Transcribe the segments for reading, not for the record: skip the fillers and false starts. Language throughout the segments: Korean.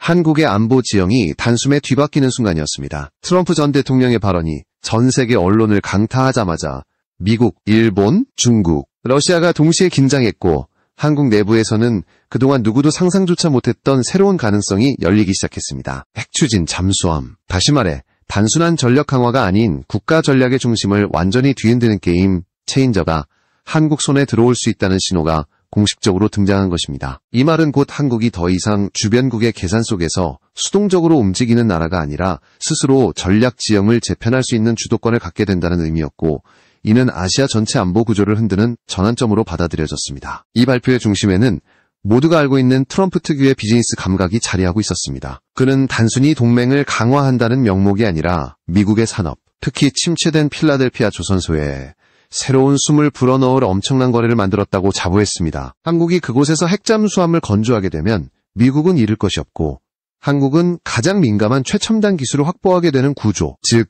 한국의 안보 지형이 단숨에 뒤바뀌는 순간이었습니다. 트럼프 전 대통령의 발언이 전 세계 언론을 강타하자마자 미국, 일본, 중국, 러시아가 동시에 긴장했고 한국 내부에서는 그동안 누구도 상상조차 못했던 새로운 가능성이 열리기 시작했습니다. 핵추진, 잠수함, 다시 말해 단순한 전력 강화가 아닌 국가 전략의 중심을 완전히 뒤흔드는 게임 체인저가 한국 손에 들어올 수 있다는 신호가 공식적으로 등장한 것입니다. 이 말은 곧 한국이 더 이상 주변국의 계산 속에서 수동적으로 움직이는 나라가 아니라 스스로 전략 지형을 재편할 수 있는 주도권을 갖게 된다는 의미였고, 이는 아시아 전체 안보 구조를 흔드는 전환점으로 받아들여졌습니다. 이 발표의 중심에는 모두가 알고 있는 트럼프 특유의 비즈니스 감각이 자리하고 있었습니다. 그는 단순히 동맹을 강화한다는 명목이 아니라 미국의 산업, 특히 침체된 필라델피아 조선소에 새로운 숨을 불어넣을 엄청난 거래를 만들었다고 자부했습니다. 한국이 그곳에서 핵잠수함을 건조하게 되면 미국은 잃을 것이 없고 한국은 가장 민감한 최첨단 기술을 확보하게 되는 구조, 즉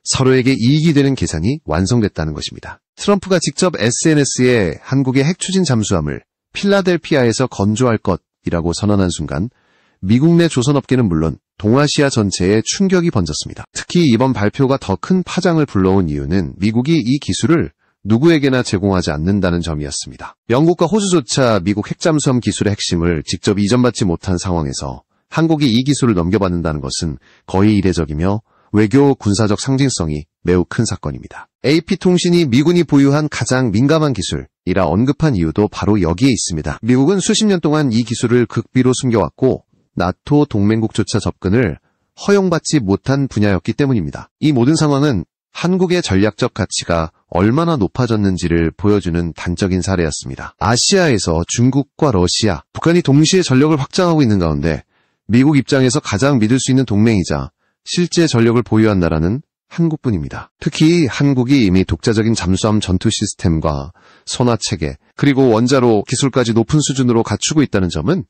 서로에게 이익이 되는 계산이 완성됐다는 것입니다. 트럼프가 직접 SNS에 한국의 핵추진 잠수함을 필라델피아에서 건조할 것이라고 선언한 순간 미국 내 조선업계는 물론 동아시아 전체에 충격이 번졌습니다. 특히 이번 발표가 더 큰 파장을 불러온 이유는 미국이 이 기술을 누구에게나 제공하지 않는다는 점이었습니다. 영국과 호주조차 미국 핵잠수함 기술의 핵심을 직접 이전받지 못한 상황에서 한국이 이 기술을 넘겨받는다는 것은 거의 이례적이며 외교 군사적 상징성이 매우 큰 사건입니다. AP통신이 미군이 보유한 가장 민감한 기술이라 언급한 이유도 바로 여기에 있습니다. 미국은 수십 년 동안 이 기술을 극비로 숨겨왔고 나토 동맹국조차 접근을 허용받지 못한 분야였기 때문입니다. 이 모든 상황은 한국의 전략적 가치가 얼마나 높아졌는지를 보여주는 단적인 사례였습니다. 아시아에서 중국과 러시아, 북한이 동시에 전력을 확장하고 있는 가운데 미국 입장에서 가장 믿을 수 있는 동맹이자 실제 전력을 보유한 나라는 한국뿐입니다. 특히 한국이 이미 독자적인 잠수함 전투 시스템과 선화 체계, 그리고 원자로 기술까지 높은 수준으로 갖추고 있다는 점은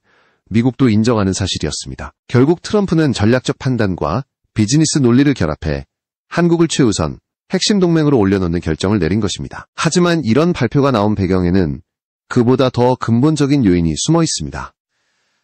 미국도 인정하는 사실이었습니다. 결국 트럼프는 전략적 판단과 비즈니스 논리를 결합해 한국을 최우선 핵심 동맹으로 올려놓는 결정을 내린 것입니다. 하지만 이런 발표가 나온 배경에는 그보다 더 근본적인 요인이 숨어 있습니다.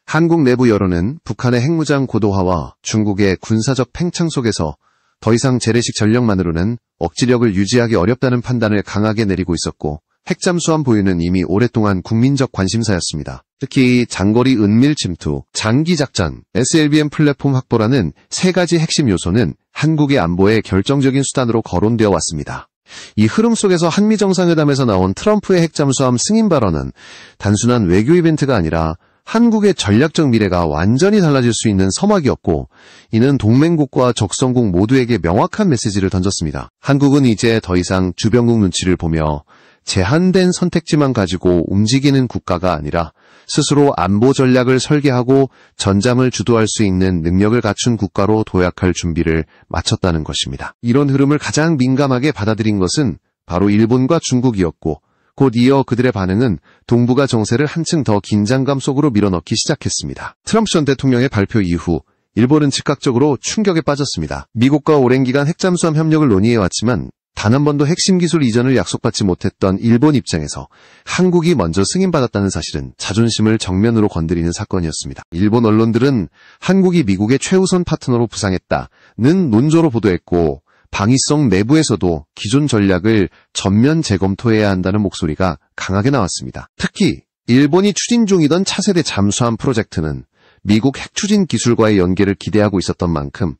한국 내부 여론은 북한의 핵무장 고도화와 중국의 군사적 팽창 속에서 더 이상 재래식 전력만으로는 억지력을 유지하기 어렵다는 판단을 강하게 내리고 있었고, 핵잠수함 보유는 이미 오랫동안 국민적 관심사였습니다. 특히 장거리 은밀 침투, 장기작전, SLBM 플랫폼 확보라는 세 가지 핵심 요소는 한국의 안보의 결정적인 수단으로 거론되어 왔습니다. 이 흐름 속에서 한미 정상회담에서 나온 트럼프의 핵잠수함 승인 발언은 단순한 외교 이벤트가 아니라 한국의 전략적 미래가 완전히 달라질 수 있는 서막이었고, 이는 동맹국과 적성국 모두에게 명확한 메시지를 던졌습니다. 한국은 이제 더 이상 주변국 눈치를 보며 제한된 선택지만 가지고 움직이는 국가가 아니라 스스로 안보 전략을 설계하고 전장을 주도할 수 있는 능력을 갖춘 국가로 도약할 준비를 마쳤다는 것입니다. 이런 흐름을 가장 민감하게 받아들인 것은 바로 일본과 중국이었고, 곧 이어 그들의 반응은 동북아 정세를 한층 더 긴장감 속으로 밀어넣기 시작했습니다. 트럼프 전 대통령의 발표 이후 일본은 즉각적으로 충격에 빠졌습니다. 미국과 오랜 기간 핵잠수함 협력을 논의해왔지만 단 한 번도 핵심 기술 이전을 약속받지 못했던 일본 입장에서 한국이 먼저 승인받았다는 사실은 자존심을 정면으로 건드리는 사건이었습니다. 일본 언론들은 한국이 미국의 최우선 파트너로 부상했다는 논조로 보도했고, 방위성 내부에서도 기존 전략을 전면 재검토해야 한다는 목소리가 강하게 나왔습니다. 특히 일본이 추진 중이던 차세대 잠수함 프로젝트는 미국 핵추진 기술과의 연계를 기대하고 있었던 만큼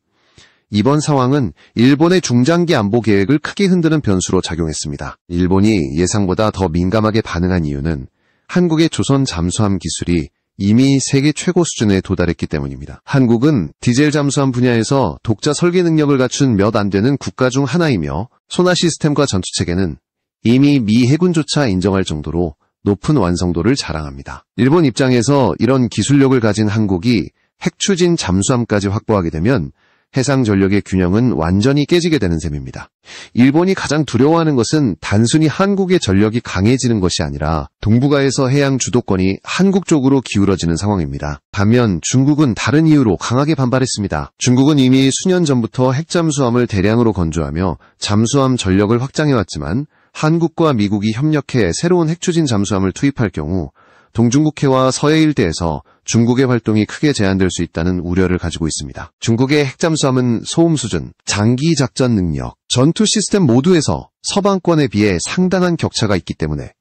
이번 상황은 일본의 중장기 안보 계획을 크게 흔드는 변수로 작용했습니다. 일본이 예상보다 더 민감하게 반응한 이유는 한국의 조선 잠수함 기술이 이미 세계 최고 수준에 도달했기 때문입니다. 한국은 디젤 잠수함 분야에서 독자 설계 능력을 갖춘 몇 안 되는 국가 중 하나이며, 소나 시스템과 전투체계는 이미 미 해군조차 인정할 정도로 높은 완성도를 자랑합니다. 일본 입장에서 이런 기술력을 가진 한국이 핵추진 잠수함까지 확보하게 되면 해상 전력의 균형은 완전히 깨지게 되는 셈입니다. 일본이 가장 두려워하는 것은 단순히 한국의 전력이 강해지는 것이 아니라 동북아에서 해양 주도권이 한국 쪽으로 기울어지는 상황입니다. 반면 중국은 다른 이유로 강하게 반발했습니다. 중국은 이미 수년 전부터 핵잠수함을 대량으로 건조하며 잠수함 전력을 확장해왔지만 한국과 미국이 협력해 새로운 핵추진 잠수함을 투입할 경우 동중국해와 서해 일대에서 중국의 활동이 크게 제한될 수 있다는 우려를 가지고 있습니다. 중국의 핵잠수함은 소음 수준, 장기 작전 능력, 전투 시스템 모두에서 서방권에 비해 상당한 격차가 있기 때문에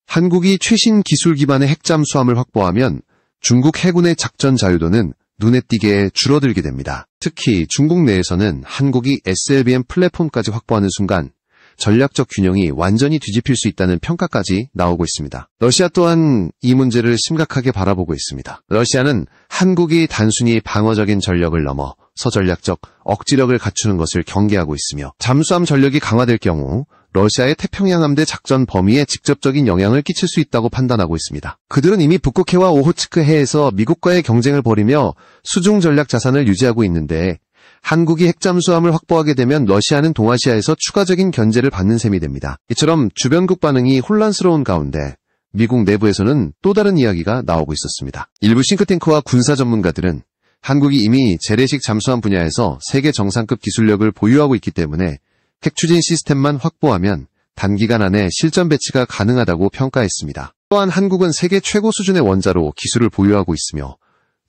한국이 최신 기술 기반의 핵잠수함을 확보하면 중국 해군의 작전 자유도는 눈에 띄게 줄어들게 됩니다. 특히 중국 내에서는 한국이 SLBM 플랫폼까지 확보하는 순간 전략적 균형이 완전히 뒤집힐 수 있다는 평가까지 나오고 있습니다. 러시아 또한 이 문제를 심각하게 바라보고 있습니다. 러시아는 한국이 단순히 방어적인 전력을 넘어 서전략적 억지력을 갖추는 것을 경계하고 있으며 잠수함 전력이 강화될 경우 러시아의 태평양 함대 작전 범위에 직접적인 영향을 끼칠 수 있다고 판단하고 있습니다. 그들은 이미 북극해와 오호츠크 해에서 미국과의 경쟁을 벌이며 수중 전략 자산을 유지하고 있는데 한국이 핵잠수함을 확보하게 되면 러시아는 동아시아에서 추가적인 견제를 받는 셈이 됩니다. 이처럼 주변국 반응이 혼란스러운 가운데 미국 내부에서는 또 다른 이야기가 나오고 있었습니다. 일부 싱크탱크와 군사 전문가들은 한국이 이미 재래식 잠수함 분야에서 세계 정상급 기술력을 보유하고 있기 때문에 핵추진 시스템만 확보하면 단기간 안에 실전 배치가 가능하다고 평가했습니다. 또한 한국은 세계 최고 수준의 원자로 기술을 보유하고 있으며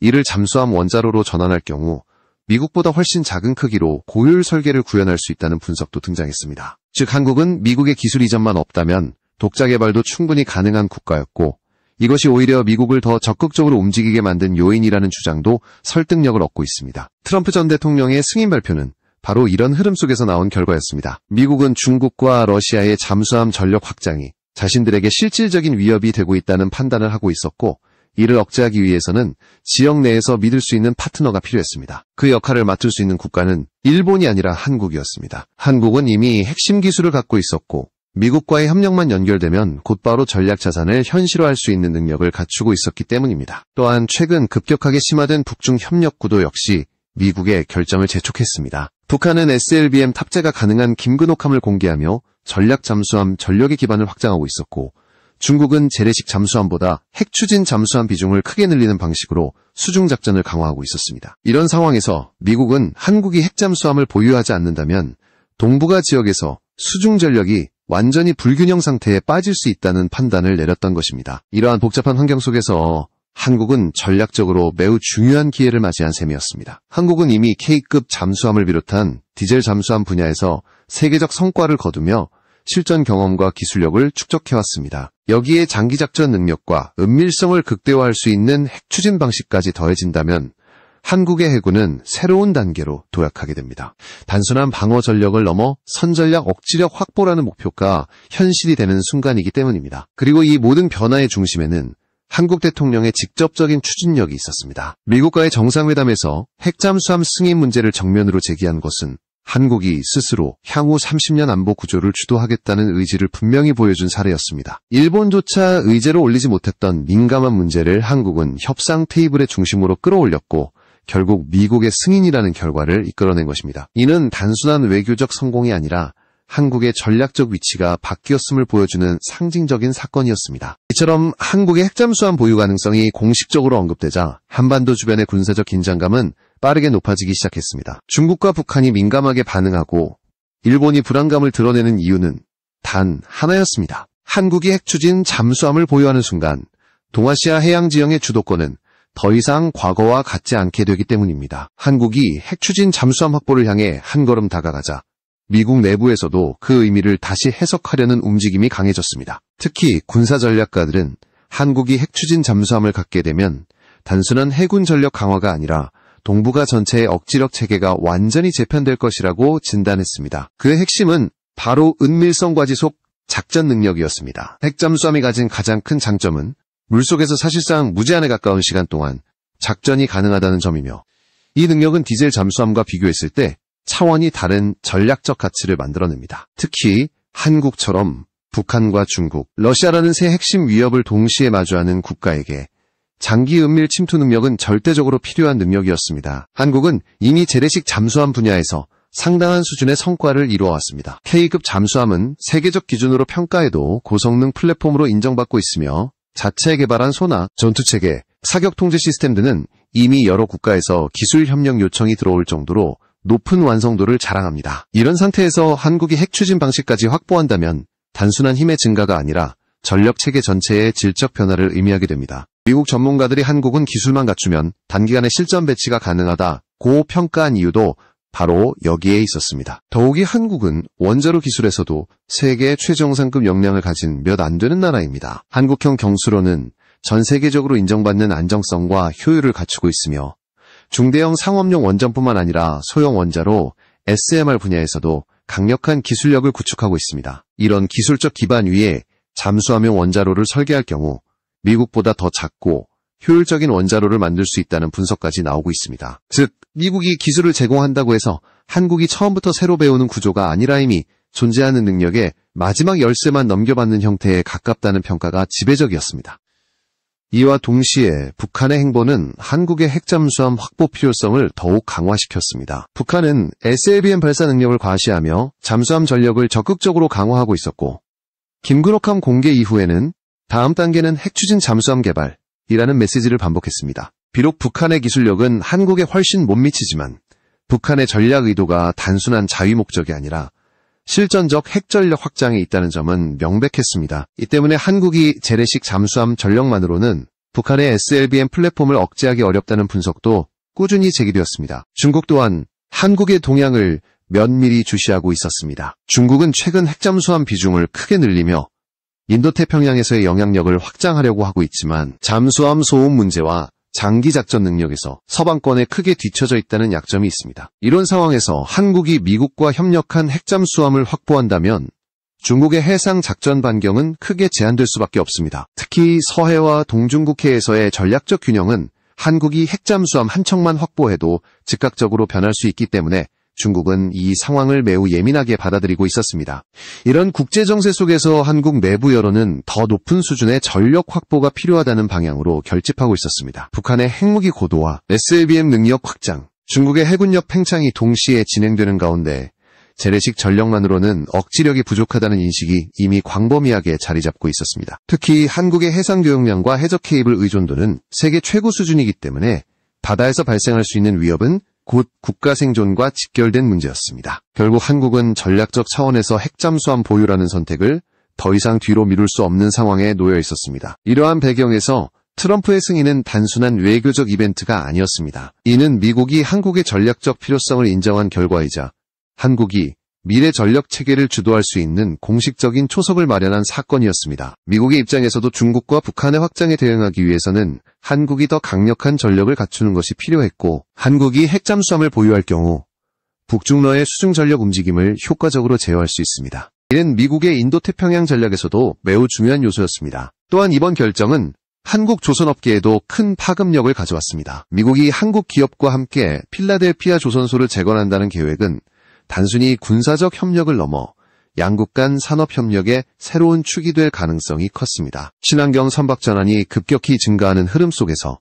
이를 잠수함 원자로로 전환할 경우 미국보다 훨씬 작은 크기로 고효율 설계를 구현할 수 있다는 분석도 등장했습니다. 즉 한국은 미국의 기술 이전만 없다면 독자 개발도 충분히 가능한 국가였고 이것이 오히려 미국을 더 적극적으로 움직이게 만든 요인이라는 주장도 설득력을 얻고 있습니다. 트럼프 전 대통령의 승인 발표는 바로 이런 흐름 속에서 나온 결과였습니다. 미국은 중국과 러시아의 잠수함 전력 확장이 자신들에게 실질적인 위협이 되고 있다는 판단을 하고 있었고 이를 억제하기 위해서는 지역 내에서 믿을 수 있는 파트너가 필요했습니다. 그 역할을 맡을 수 있는 국가는 일본이 아니라 한국이었습니다. 한국은 이미 핵심 기술을 갖고 있었고 미국과의 협력만 연결되면 곧바로 전략 자산을 현실화할 수 있는 능력을 갖추고 있었기 때문입니다. 또한 최근 급격하게 심화된 북중 협력 구도 역시 미국의 결정을 재촉했습니다. 북한은 SLBM 탑재가 가능한 김근옥함을 공개하며 전략 잠수함 전력의 기반을 확장하고 있었고 중국은 재래식 잠수함보다 핵추진 잠수함 비중을 크게 늘리는 방식으로 수중 작전을 강화하고 있었습니다. 이런 상황에서 미국은 한국이 핵잠수함을 보유하지 않는다면 동북아 지역에서 수중 전력이 완전히 불균형 상태에 빠질 수 있다는 판단을 내렸던 것입니다. 이러한 복잡한 환경 속에서 한국은 전략적으로 매우 중요한 기회를 맞이한 셈이었습니다. 한국은 이미 K급 잠수함을 비롯한 디젤 잠수함 분야에서 세계적 성과를 거두며 실전 경험과 기술력을 축적해왔습니다. 여기에 장기작전 능력과 은밀성을 극대화할 수 있는 핵추진 방식까지 더해진다면 한국의 해군은 새로운 단계로 도약하게 됩니다. 단순한 방어 전력을 넘어 선전략 억지력 확보라는 목표가 현실이 되는 순간이기 때문입니다. 그리고 이 모든 변화의 중심에는 한국 대통령의 직접적인 추진력이 있었습니다. 미국과의 정상회담에서 핵잠수함 승인 문제를 정면으로 제기한 것은 한국이 스스로 향후 30년 안보 구조를 주도하겠다는 의지를 분명히 보여준 사례였습니다. 일본조차 의제로 올리지 못했던 민감한 문제를 한국은 협상 테이블의 중심으로 끌어올렸고 결국 미국의 승인이라는 결과를 이끌어낸 것입니다. 이는 단순한 외교적 성공이 아니라 한국의 전략적 위치가 바뀌었음을 보여주는 상징적인 사건이었습니다. 이처럼 한국의 핵잠수함 보유 가능성이 공식적으로 언급되자 한반도 주변의 군사적 긴장감은 빠르게 높아지기 시작했습니다. 중국과 북한이 민감하게 반응하고 일본이 불안감을 드러내는 이유는 단 하나였습니다. 한국이 핵추진 잠수함을 보유하는 순간 동아시아 해양 지형의 주도권은 더 이상 과거와 같지 않게 되기 때문입니다. 한국이 핵추진 잠수함 확보를 향해 한 걸음 다가가자 미국 내부에서도 그 의미를 다시 해석하려는 움직임이 강해졌습니다. 특히 군사전략가들은 한국이 핵추진 잠수함을 갖게 되면 단순한 해군 전력 강화가 아니라 동북아 전체의 억지력 체계가 완전히 재편될 것이라고 진단했습니다. 그의 핵심은 바로 은밀성 과지속 작전 능력이었습니다. 핵잠수함이 가진 가장 큰 장점은 물속에서 사실상 무제한에 가까운 시간 동안 작전이 가능하다는 점이며 이 능력은 디젤 잠수함과 비교했을 때 차원이 다른 전략적 가치를 만들어냅니다. 특히 한국처럼 북한과 중국, 러시아라는 세 핵심 위협을 동시에 마주하는 국가에게 장기 은밀 침투 능력은 절대적으로 필요한 능력이었습니다. 한국은 이미 재래식 잠수함 분야에서 상당한 수준의 성과를 이루어왔습니다. K급 잠수함은 세계적 기준으로 평가해도 고성능 플랫폼으로 인정받고 있으며 자체 개발한 소나 전투체계, 사격 통제 시스템 등은 이미 여러 국가에서 기술 협력 요청이 들어올 정도로 높은 완성도를 자랑합니다. 이런 상태에서 한국이 핵추진 방식까지 확보한다면 단순한 힘의 증가가 아니라 전력 체계 전체의 질적 변화를 의미하게 됩니다. 미국 전문가들이 한국은 기술만 갖추면 단기간에 실전 배치가 가능하다고 평가한 이유도 바로 여기에 있었습니다. 더욱이 한국은 원자로 기술에서도 세계 최정상급 역량을 가진 몇 안 되는 나라입니다. 한국형 경수로는 전 세계적으로 인정받는 안정성과 효율을 갖추고 있으며 중대형 상업용 원전뿐만 아니라 소형 원자로 SMR 분야에서도 강력한 기술력을 구축하고 있습니다. 이런 기술적 기반 위에 잠수함용 원자로를 설계할 경우 미국보다 더 작고 효율적인 원자로를 만들 수 있다는 분석까지 나오고 있습니다. 즉, 미국이 기술을 제공한다고 해서 한국이 처음부터 새로 배우는 구조가 아니라 이미 존재하는 능력에 마지막 열쇠만 넘겨받는 형태에 가깝다는 평가가 지배적이었습니다. 이와 동시에 북한의 행보는 한국의 핵잠수함 확보 필요성을 더욱 강화시켰습니다. 북한은 SLBM 발사 능력을 과시하며 잠수함 전력을 적극적으로 강화하고 있었고 김근옥함 공개 이후에는 다음 단계는 핵추진 잠수함 개발이라는 메시지를 반복했습니다. 비록 북한의 기술력은 한국에 훨씬 못 미치지만 북한의 전략 의도가 단순한 자위 목적이 아니라 실전적 핵전력 확장에 있다는 점은 명백했습니다. 이 때문에 한국이 재래식 잠수함 전력만으로는 북한의 SLBM 플랫폼을 억제하기 어렵다는 분석도 꾸준히 제기되었습니다. 중국 또한 한국의 동향을 면밀히 주시하고 있었습니다. 중국은 최근 핵잠수함 비중을 크게 늘리며 인도태평양에서의 영향력을 확장하려고 하고 있지만 잠수함 소음 문제와 장기작전 능력에서 서방권에 크게 뒤처져 있다는 약점이 있습니다. 이런 상황에서 한국이 미국과 협력한 핵잠수함을 확보한다면 중국의 해상 작전 반경은 크게 제한될 수밖에 없습니다. 특히 서해와 동중국해에서의 전략적 균형은 한국이 핵잠수함 한 척만 확보해도 즉각적으로 변할 수 있기 때문에 중국은 이 상황을 매우 예민하게 받아들이고 있었습니다. 이런 국제정세 속에서 한국 내부 여론은 더 높은 수준의 전력 확보가 필요하다는 방향으로 결집하고 있었습니다. 북한의 핵무기 고도화, SLBM 능력 확장, 중국의 해군력 팽창이 동시에 진행되는 가운데 재래식 전력만으로는 억지력이 부족하다는 인식이 이미 광범위하게 자리 잡고 있었습니다. 특히 한국의 해상 교역량과 해적 케이블 의존도는 세계 최고 수준이기 때문에 바다에서 발생할 수 있는 위협은 곧 국가 생존과 직결된 문제였습니다. 결국 한국은 전략적 차원에서 핵잠수함 보유라는 선택을 더 이상 뒤로 미룰 수 없는 상황에 놓여 있었습니다. 이러한 배경에서 트럼프의 승인은 단순한 외교적 이벤트가 아니었습니다. 이는 미국이 한국의 전략적 필요성을 인정한 결과이자 한국이 미래 전력 체계를 주도할 수 있는 공식적인 초석을 마련한 사건이었습니다. 미국의 입장에서도 중국과 북한의 확장에 대응하기 위해서는 한국이 더 강력한 전력을 갖추는 것이 필요했고 한국이 핵잠수함을 보유할 경우 북중러의 수중 전력 움직임을 효과적으로 제어할 수 있습니다. 이는 미국의 인도태평양 전략에서도 매우 중요한 요소였습니다. 또한 이번 결정은 한국 조선업계에도 큰 파급력을 가져왔습니다. 미국이 한국 기업과 함께 필라델피아 조선소를 재건한다는 계획은 단순히 군사적 협력을 넘어 양국 간 산업협력의 새로운 축이 될 가능성이 컸습니다. 친환경 선박 전환이 급격히 증가하는 흐름 속에서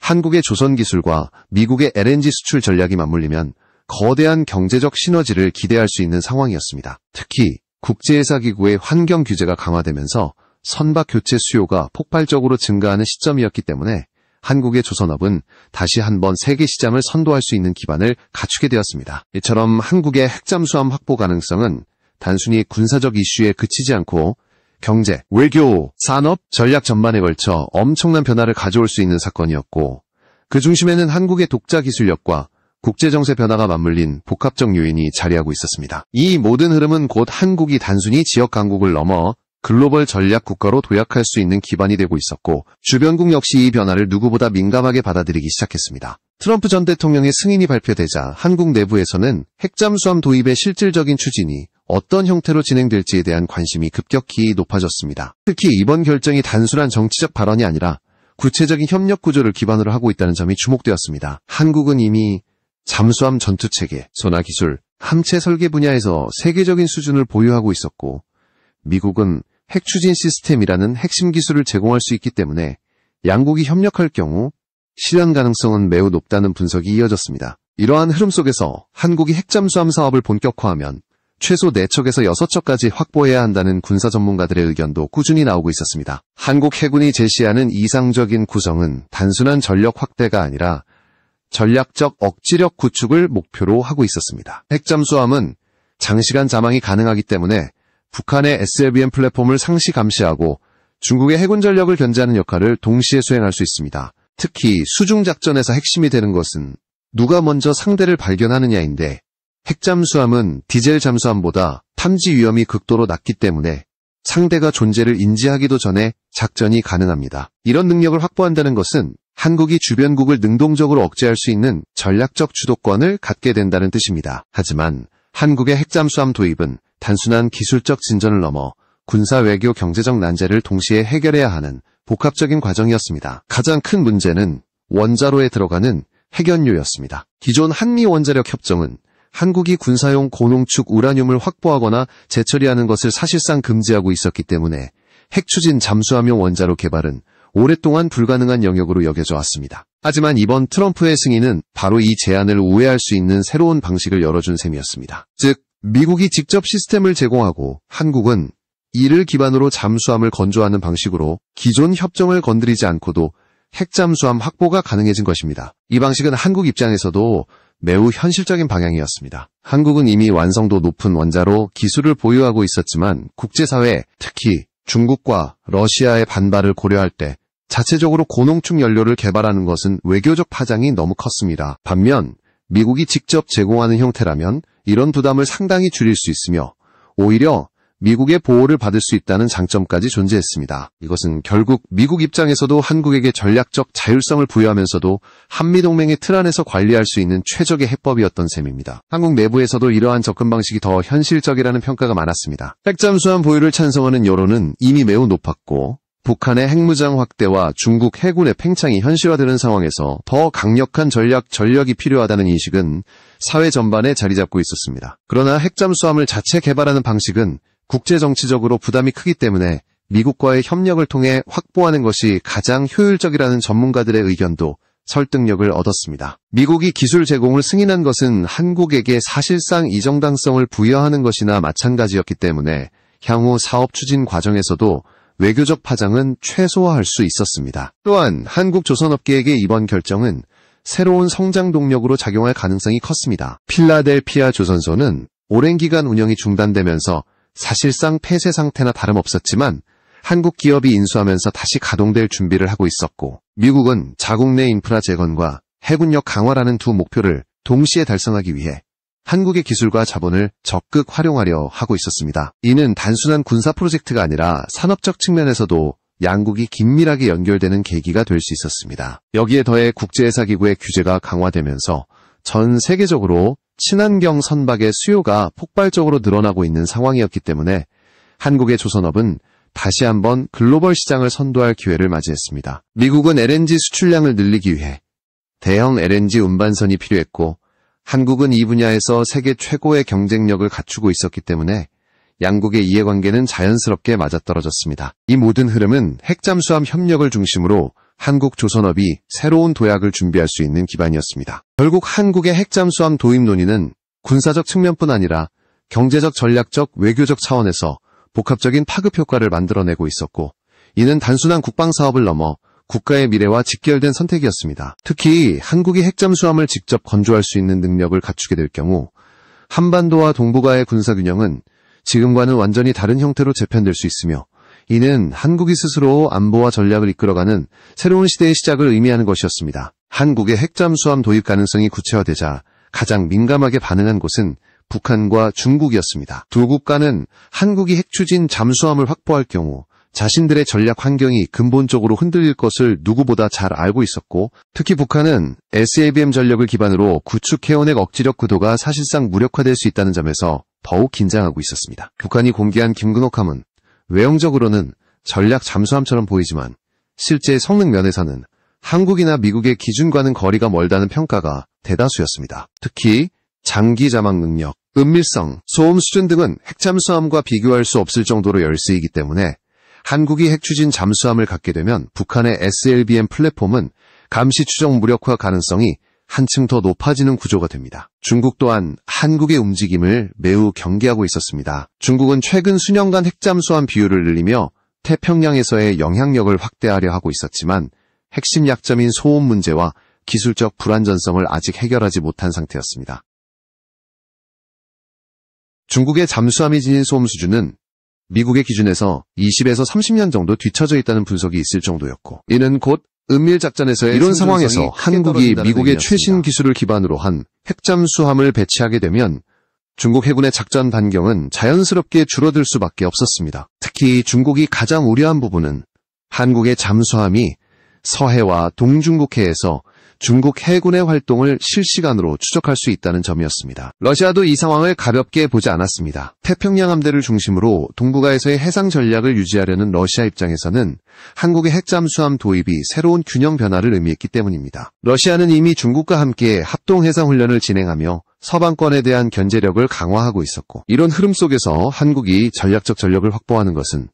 한국의 조선 기술과 미국의 LNG 수출 전략이 맞물리면 거대한 경제적 시너지를 기대할 수 있는 상황이었습니다. 특히 국제해사기구의 환경 규제가 강화되면서 선박 교체 수요가 폭발적으로 증가하는 시점이었기 때문에 한국의 조선업은 다시 한번 세계 시장을 선도할 수 있는 기반을 갖추게 되었습니다. 이처럼 한국의 핵잠수함 확보 가능성은 단순히 군사적 이슈에 그치지 않고 경제, 외교, 산업, 전략 전반에 걸쳐 엄청난 변화를 가져올 수 있는 사건이었고 그 중심에는 한국의 독자 기술력과 국제정세 변화가 맞물린 복합적 요인이 자리하고 있었습니다. 이 모든 흐름은 곧 한국이 단순히 지역 강국을 넘어 글로벌 전략 국가로 도약할 수 있는 기반이 되고 있었고 주변국 역시 이 변화를 누구보다 민감하게 받아들이기 시작했습니다. 트럼프 전 대통령의 승인이 발표되자 한국 내부에서는 핵잠수함 도입의 실질적인 추진이 어떤 형태로 진행될지에 대한 관심이 급격히 높아졌습니다. 특히 이번 결정이 단순한 정치적 발언이 아니라 구체적인 협력 구조를 기반으로 하고 있다는 점이 주목되었습니다. 한국은 이미 잠수함 전투체계, 소나 기술, 함체 설계 분야에서 세계적인 수준을 보유하고 있었고 미국은 핵추진 시스템이라는 핵심 기술을 제공할 수 있기 때문에 양국이 협력할 경우 실현 가능성은 매우 높다는 분석이 이어졌습니다. 이러한 흐름 속에서 한국이 핵잠수함 사업을 본격화하면 최소 4척에서 6척까지 확보해야 한다는 군사 전문가들의 의견도 꾸준히 나오고 있었습니다. 한국 해군이 제시하는 이상적인 구성은 단순한 전력 확대가 아니라 전략적 억지력 구축을 목표로 하고 있었습니다. 핵잠수함은 장시간 자망이 가능하기 때문에 북한의 SLBM 플랫폼을 상시 감시하고 중국의 해군 전력을 견제하는 역할을 동시에 수행할 수 있습니다. 특히 수중작전에서 핵심이 되는 것은 누가 먼저 상대를 발견하느냐인데, 핵잠수함은 디젤 잠수함보다 탐지 위험이 극도로 낮기 때문에 상대가 존재를 인지하기도 전에 작전이 가능합니다. 이런 능력을 확보한다는 것은 한국이 주변국을 능동적으로 억제할 수 있는 전략적 주도권을 갖게 된다는 뜻입니다. 하지만 한국의 핵잠수함 도입은 단순한 기술적 진전을 넘어 군사, 외교, 경제적 난제를 동시에 해결해야 하는 복합적인 과정이었습니다. 가장 큰 문제는 원자로에 들어가는 핵연료였습니다. 기존 한미 원자력 협정은 한국이 군사용 고농축 우라늄을 확보하거나 재처리하는 것을 사실상 금지하고 있었기 때문에 핵추진 잠수함용 원자로 개발은 오랫동안 불가능한 영역으로 여겨져 왔습니다. 하지만 이번 트럼프의 승인은 바로 이 제한을 우회할 수 있는 새로운 방식을 열어준 셈이었습니다. 즉, 미국이 직접 시스템을 제공하고 한국은 이를 기반으로 잠수함을 건조하는 방식으로 기존 협정을 건드리지 않고도 핵잠수함 확보가 가능해진 것입니다. 이 방식은 한국 입장에서도 매우 현실적인 방향이었습니다. 한국은 이미 완성도 높은 원자로 기술을 보유하고 있었지만 국제사회, 특히 중국과 러시아의 반발을 고려할 때 자체적으로 고농축 연료를 개발하는 것은 외교적 파장이 너무 컸습니다. 반면 미국이 직접 제공하는 형태라면 이런 부담을 상당히 줄일 수 있으며 오히려 미국의 보호를 받을 수 있다는 장점까지 존재했습니다. 이것은 결국 미국 입장에서도 한국에게 전략적 자율성을 부여하면서도 한미동맹의 틀 안에서 관리할 수 있는 최적의 해법이었던 셈입니다. 한국 내부에서도 이러한 접근 방식이 더 현실적이라는 평가가 많았습니다. 핵잠수함 보유를 찬성하는 여론은 이미 매우 높았고 북한의 핵무장 확대와 중국 해군의 팽창이 현실화되는 상황에서 더 강력한 전력이 필요하다는 인식은 사회 전반에 자리 잡고 있었습니다. 그러나 핵잠수함을 자체 개발하는 방식은 국제정치적으로 부담이 크기 때문에 미국과의 협력을 통해 확보하는 것이 가장 효율적이라는 전문가들의 의견도 설득력을 얻었습니다. 미국이 기술 제공을 승인한 것은 한국에게 사실상 이정당성을 부여하는 것이나 마찬가지였기 때문에 향후 사업 추진 과정에서도 외교적 파장은 최소화할 수 있었습니다. 또한 한국 조선업계에게 이번 결정은 새로운 성장 동력으로 작용할 가능성이 컸습니다. 필라델피아 조선소는 오랜 기간 운영이 중단되면서 사실상 폐쇄 상태나 다름없었지만 한국 기업이 인수하면서 다시 가동될 준비를 하고 있었고 미국은 자국 내 인프라 재건과 해군력 강화라는 두 목표를 동시에 달성하기 위해 한국의 기술과 자본을 적극 활용하려 하고 있었습니다. 이는 단순한 군사 프로젝트가 아니라 산업적 측면에서도 양국이 긴밀하게 연결되는 계기가 될 수 있었습니다. 여기에 더해 국제해사기구의 규제가 강화되면서 전 세계적으로 친환경 선박의 수요가 폭발적으로 늘어나고 있는 상황이었기 때문에 한국의 조선업은 다시 한번 글로벌 시장을 선도할 기회를 맞이했습니다. 미국은 LNG 수출량을 늘리기 위해 대형 LNG 운반선이 필요했고 한국은 이 분야에서 세계 최고의 경쟁력을 갖추고 있었기 때문에 양국의 이해관계는 자연스럽게 맞아떨어졌습니다. 이 모든 흐름은 핵잠수함 협력을 중심으로 한국 조선업이 새로운 도약을 준비할 수 있는 기반이었습니다. 결국 한국의 핵잠수함 도입 논의는 군사적 측면뿐 아니라 경제적, 전략적, 외교적 차원에서 복합적인 파급 효과를 만들어내고 있었고 이는 단순한 국방사업을 넘어 국가의 미래와 직결된 선택이었습니다. 특히 한국이 핵잠수함을 직접 건조할 수 있는 능력을 갖추게 될 경우 한반도와 동북아의 군사균형은 지금과는 완전히 다른 형태로 재편될 수 있으며 이는 한국이 스스로 안보와 전략을 이끌어가는 새로운 시대의 시작을 의미하는 것이었습니다. 한국의 핵잠수함 도입 가능성이 구체화되자 가장 민감하게 반응한 곳은 북한과 중국이었습니다. 두 국가는 한국이 핵추진 잠수함을 확보할 경우 자신들의 전략 환경이 근본적으로 흔들릴 것을 누구보다 잘 알고 있었고 특히 북한은 SLBM 전력을 기반으로 구축해온 핵 억지력 구도가 사실상 무력화될 수 있다는 점에서 더욱 긴장하고 있었습니다. 북한이 공개한 김근옥함은 외형적으로는 전략 잠수함처럼 보이지만 실제 성능 면에서는 한국이나 미국의 기준과는 거리가 멀다는 평가가 대다수였습니다. 특히 장기 자막 능력, 은밀성, 소음 수준 등은 핵잠수함과 비교할 수 없을 정도로 열세이기 때문에 한국이 핵추진 잠수함을 갖게 되면 북한의 SLBM 플랫폼은 감시 추적 무력화 가능성이 한층 더 높아지는 구조가 됩니다. 중국 또한 한국의 움직임을 매우 경계하고 있었습니다. 중국은 최근 수년간 핵잠수함 비율을 늘리며 태평양에서의 영향력을 확대하려 하고 있었지만 핵심 약점인 소음 문제와 기술적 불완전성을 아직 해결하지 못한 상태였습니다. 중국의 잠수함이 지닌 소음 수준은 미국의 기준에서 20에서 30년 정도 뒤처져 있다는 분석이 있을 정도였고, 이는 곧 은밀작전에서의 이런 상황에서 한국이 미국의 최신 기술을 기반으로 한 핵잠수함을 배치하게 되면 중국 해군의 작전 반경은 자연스럽게 줄어들 수밖에 없었습니다. 특히 중국이 가장 우려한 부분은 한국의 잠수함이 서해와 동중국해에서 중국 해군의 활동을 실시간으로 추적할 수 있다는 점이었습니다. 러시아도 이 상황을 가볍게 보지 않았습니다. 태평양 함대를 중심으로 동북아에서의 해상 전략을 유지하려는 러시아 입장에서는 한국의 핵잠수함 도입이 새로운 균형 변화를 의미했기 때문입니다. 러시아는 이미 중국과 함께 합동 해상 훈련을 진행하며 서방권에 대한 견제력을 강화하고 있었고, 이런 흐름 속에서 한국이 전략적 전력을 확보하는 것은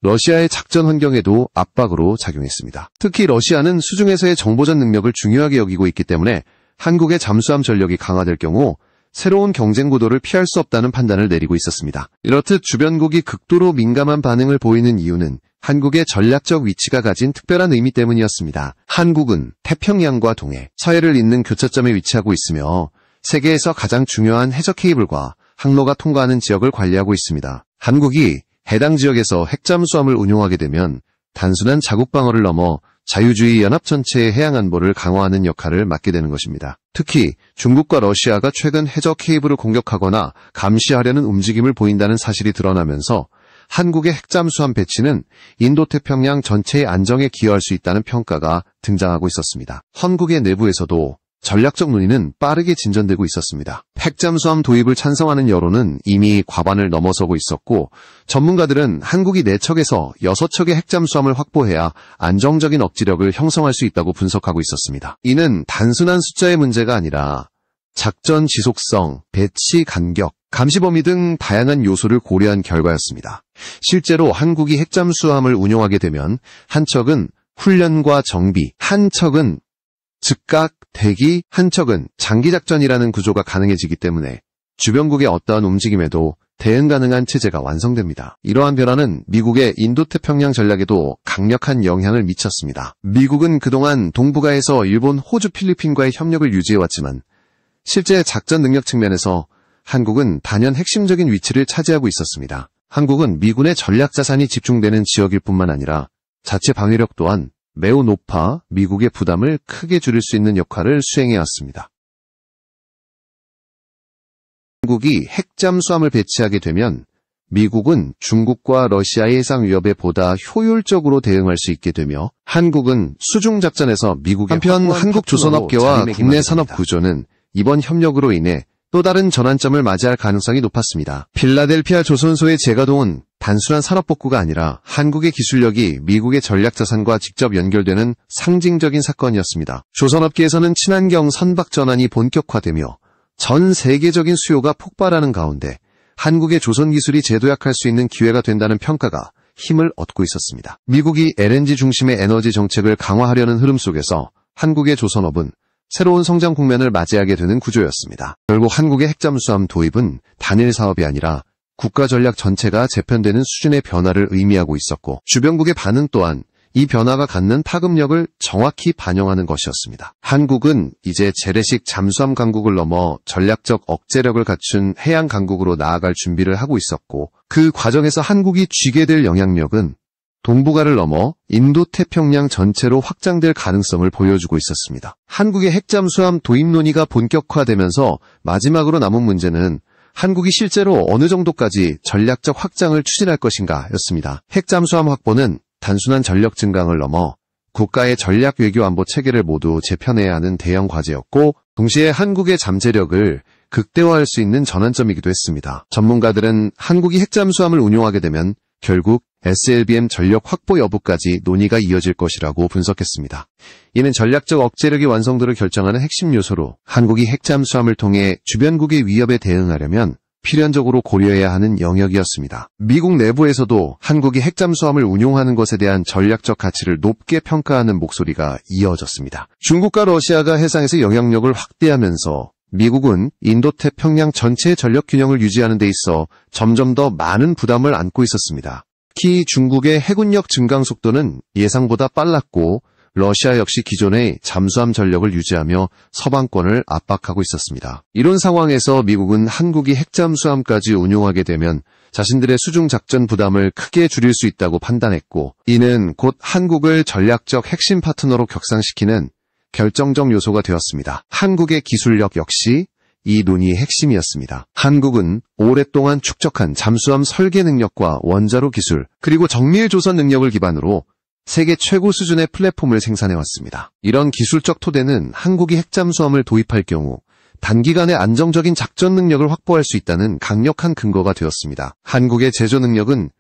러시아의 작전 환경에도 압박으로 작용했습니다. 특히 러시아는 수중에서의 정보전 능력을 중요하게 여기고 있기 때문에 한국의 잠수함 전력이 강화될 경우 새로운 경쟁 구도를 피할 수 없다는 판단을 내리고 있었습니다. 이렇듯 주변국이 극도로 민감한 반응을 보이는 이유는 한국의 전략적 위치가 가진 특별한 의미 때문이었습니다. 한국은 태평양과 동해, 서해를 잇는 교차점에 위치하고 있으며 세계에서 가장 중요한 해저 케이블과 항로가 통과하는 지역을 관리하고 있습니다. 한국이 해당 지역에서 핵잠수함을 운용하게 되면 단순한 자국 방어를 넘어 자유주의 연합 전체의 해양 안보를 강화하는 역할을 맡게 되는 것입니다. 특히 중국과 러시아가 최근 해저 케이블을 공격하거나 감시하려는 움직임을 보인다는 사실이 드러나면서 한국의 핵잠수함 배치는 인도태평양 전체의 안정에 기여할 수 있다는 평가가 등장하고 있었습니다. 한국의 내부에서도 전략적 논의는 빠르게 진전되고 있었습니다. 핵잠수함 도입을 찬성하는 여론은 이미 과반을 넘어서고 있었고, 전문가들은 한국이 4척에서 6척의 핵잠수함을 확보해야 안정적인 억지력을 형성할 수 있다고 분석하고 있었습니다. 이는 단순한 숫자의 문제가 아니라 작전 지속성, 배치 간격, 감시 범위 등 다양한 요소를 고려한 결과였습니다. 실제로 한국이 핵잠수함을 운용하게 되면 한 척은 훈련과 정비, 한 척은 즉각, 대기, 한 척은 장기작전이라는 구조가 가능해지기 때문에 주변국의 어떠한 움직임에도 대응 가능한 체제가 완성됩니다. 이러한 변화는 미국의 인도태평양 전략에도 강력한 영향을 미쳤습니다. 미국은 그동안 동북아에서 일본, 호주, 필리핀과의 협력을 유지해왔지만 실제 작전 능력 측면에서 한국은 단연 핵심적인 위치를 차지하고 있었습니다. 한국은 미군의 전략 자산이 집중되는 지역일 뿐만 아니라 자체 방위력 또한 매우 높아 미국의 부담을 크게 줄일 수 있는 역할을 수행해왔습니다. 한국이 핵잠수함을 배치하게 되면 미국은 중국과 러시아의 해상 위협에 보다 효율적으로 대응할 수 있게 되며, 한국은 수중작전에서 미국의 한편 한국 조선업계와 국내 산업 구조는 이번 협력으로 인해 또 다른 전환점을 맞이할 가능성이 높았습니다. 필라델피아 조선소의 재가동은 단순한 산업복구가 아니라 한국의 기술력이 미국의 전략자산과 직접 연결되는 상징적인 사건이었습니다. 조선업계에서는 친환경 선박 전환이 본격화되며 전 세계적인 수요가 폭발하는 가운데 한국의 조선 기술이 재도약할 수 있는 기회가 된다는 평가가 힘을 얻고 있었습니다. 미국이 LNG 중심의 에너지 정책을 강화하려는 흐름 속에서 한국의 조선업은 새로운 성장 국면을 맞이하게 되는 구조였습니다. 결국 한국의 핵잠수함 도입은 단일 사업이 아니라 국가 전략 전체가 재편되는 수준의 변화를 의미하고 있었고, 주변국의 반응 또한 이 변화가 갖는 파급력을 정확히 반영하는 것이었습니다. 한국은 이제 재래식 잠수함 강국을 넘어 전략적 억제력을 갖춘 해양 강국으로 나아갈 준비를 하고 있었고, 그 과정에서 한국이 쥐게 될 영향력은 동북아를 넘어 인도태평양 전체로 확장될 가능성을 보여주고 있었습니다. 한국의 핵잠수함 도입 논의가 본격화되면서 마지막으로 남은 문제는 한국이 실제로 어느 정도까지 전략적 확장을 추진할 것인가 였습니다. 핵잠수함 확보는 단순한 전력 증강을 넘어 국가의 전략 외교 안보 체계를 모두 재편해야 하는 대형 과제였고, 동시에 한국의 잠재력을 극대화할 수 있는 전환점이기도 했습니다. 전문가들은 한국이 핵잠수함을 운용하게 되면 결국 SLBM 전력 확보 여부까지 논의가 이어질 것이라고 분석했습니다. 이는 전략적 억제력의 완성도를 결정하는 핵심 요소로 한국이 핵잠수함을 통해 주변국의 위협에 대응하려면 필연적으로 고려해야 하는 영역이었습니다. 미국 내부에서도 한국이 핵잠수함을 운용하는 것에 대한 전략적 가치를 높게 평가하는 목소리가 이어졌습니다. 중국과 러시아가 해상에서 영향력을 확대하면서 미국은 인도태평양 전체의 전력 균형을 유지하는 데 있어 점점 더 많은 부담을 안고 있었습니다. 특히 중국의 해군력 증강 속도는 예상보다 빨랐고 러시아 역시 기존의 잠수함 전력을 유지하며 서방권을 압박하고 있었습니다. 이런 상황에서 미국은 한국이 핵잠수함까지 운용하게 되면 자신들의 수중 작전 부담을 크게 줄일 수 있다고 판단했고, 이는 곧 한국을 전략적 핵심 파트너로 격상시키는 결정적 요소가 되었습니다. 한국의 기술력 역시 이 논의의 핵심이었습니다. 한국은 오랫동안 축적한 잠수함 설계 능력과 원자로 기술, 그리고 정밀 조선 능력을 기반으로 세계 최고 수준의 플랫폼을 생산해왔습니다. 이런 기술적 토대는 한국이 핵잠수함을 도입할 경우 단기간에 안정적인 작전 능력을 확보할 수 있다는 강력한 근거가 되었습니다. 한국의 제조 능력은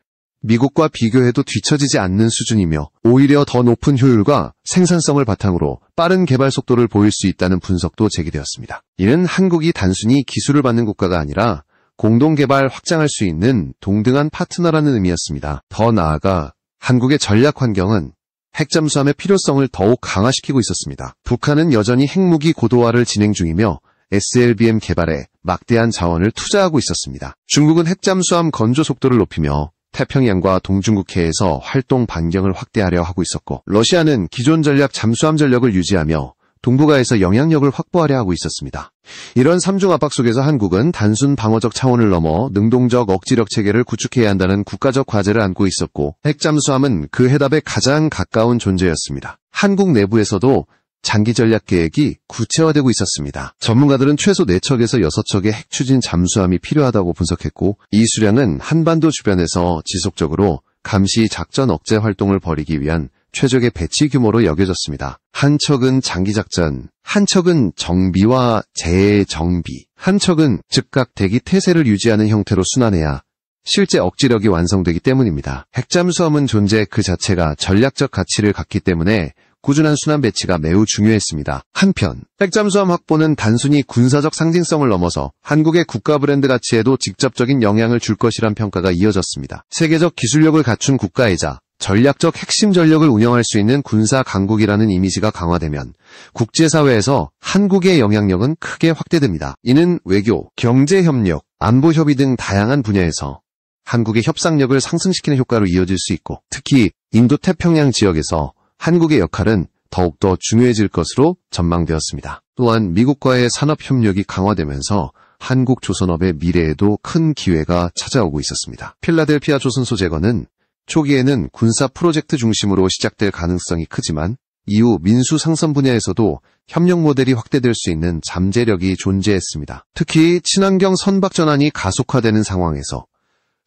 미국과 비교해도 뒤처지지 않는 수준이며 오히려 더 높은 효율과 생산성을 바탕으로 빠른 개발 속도를 보일 수 있다는 분석도 제기되었습니다. 이는 한국이 단순히 기술을 받는 국가가 아니라 공동개발 확장할 수 있는 동등한 파트너라는 의미였습니다. 더 나아가 한국의 전략 환경은 핵잠수함의 필요성을 더욱 강화시키고 있었습니다. 북한은 여전히 핵무기 고도화를 진행 중이며 SLBM 개발에 막대한 자원을 투자하고 있었습니다. 중국은 핵잠수함 건조 속도를 높이며 태평양과 동중국해에서 활동 반경을 확대하려 하고 있었고, 러시아는 기존 전략 잠수함 전력을 유지하며 동북아에서 영향력을 확보하려 하고 있었습니다. 이런 삼중 압박 속에서 한국은 단순 방어적 차원을 넘어 능동적 억지력 체계를 구축해야 한다는 국가적 과제를 안고 있었고, 핵잠수함은 그 해답에 가장 가까운 존재였습니다. 한국 내부에서도 장기 전략 계획이 구체화되고 있었습니다. 전문가들은 최소 4척에서 6척의 핵추진 잠수함이 필요하다고 분석했고, 이 수량은 한반도 주변에서 지속적으로 감시 작전 억제 활동을 벌이기 위한 최적의 배치 규모로 여겨졌습니다. 한 척은 장기작전, 한 척은 정비와 재정비, 한 척은 즉각 대기 태세를 유지하는 형태로 순환해야 실제 억지력이 완성되기 때문입니다. 핵잠수함은 존재 그 자체가 전략적 가치를 갖기 때문에 꾸준한 순환 배치가 매우 중요했습니다. 한편 핵잠수함 확보는 단순히 군사적 상징성을 넘어서 한국의 국가 브랜드 가치에도 직접적인 영향을 줄 것이란 평가가 이어졌습니다. 세계적 기술력을 갖춘 국가이자 전략적 핵심 전력을 운영할 수 있는 군사 강국이라는 이미지가 강화되면 국제사회에서 한국의 영향력은 크게 확대됩니다. 이는 외교, 경제협력, 안보협의 등 다양한 분야에서 한국의 협상력을 상승시키는 효과로 이어질 수 있고, 특히 인도태평양 지역에서 한국의 역할은 더욱더 중요해질 것으로 전망되었습니다. 또한 미국과의 산업협력이 강화되면서 한국 조선업의 미래에도 큰 기회가 찾아오고 있었습니다. 필라델피아 조선소 재건은 초기에는 군사 프로젝트 중심으로 시작될 가능성이 크지만 이후 민수 상선 분야에서도 협력 모델이 확대될 수 있는 잠재력이 존재했습니다. 특히 친환경 선박 전환이 가속화되는 상황에서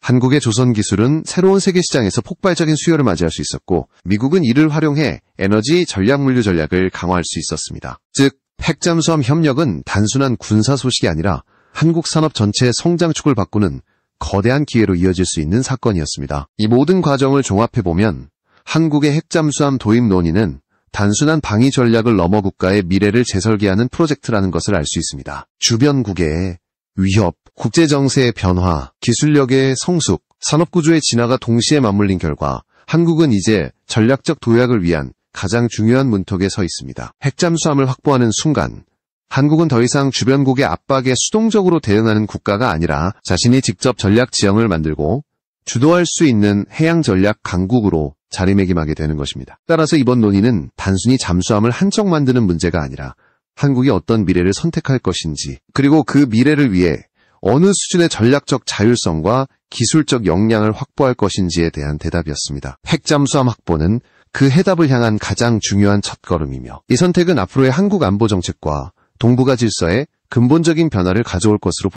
한국의 조선 기술은 새로운 세계 시장에서 폭발적인 수요를 맞이할 수 있었고, 미국은 이를 활용해 에너지 전략 물류 전략을 강화할 수 있었습니다. 즉, 핵잠수함 협력은 단순한 군사 소식이 아니라 한국 산업 전체의 성장축을 바꾸는 거대한 기회로 이어질 수 있는 사건이었습니다. 이 모든 과정을 종합해보면 한국의 핵잠수함 도입 논의는 단순한 방위 전략을 넘어 국가의 미래를 재설계하는 프로젝트라는 것을 알 수 있습니다. 주변국의 위협, 국제정세의 변화, 기술력의 성숙, 산업구조의 진화가 동시에 맞물린 결과 한국은 이제 전략적 도약을 위한 가장 중요한 문턱에 서 있습니다. 핵잠수함을 확보하는 순간 한국은 더 이상 주변국의 압박에 수동적으로 대응하는 국가가 아니라 자신이 직접 전략 지형을 만들고 주도할 수 있는 해양 전략 강국으로 자리매김하게 되는 것입니다. 따라서 이번 논의는 단순히 잠수함을 한쪽 만드는 문제가 아니라 한국이 어떤 미래를 선택할 것인지, 그리고 그 미래를 위해 어느 수준의 전략적 자율성과 기술적 역량을 확보할 것인지에 대한 대답이었습니다. 핵잠수함 확보는 그 해답을 향한 가장 중요한 첫걸음이며, 이 선택은 앞으로의 한국 안보 정책과 동북아 질서에 근본적인 변화를 가져올 것으로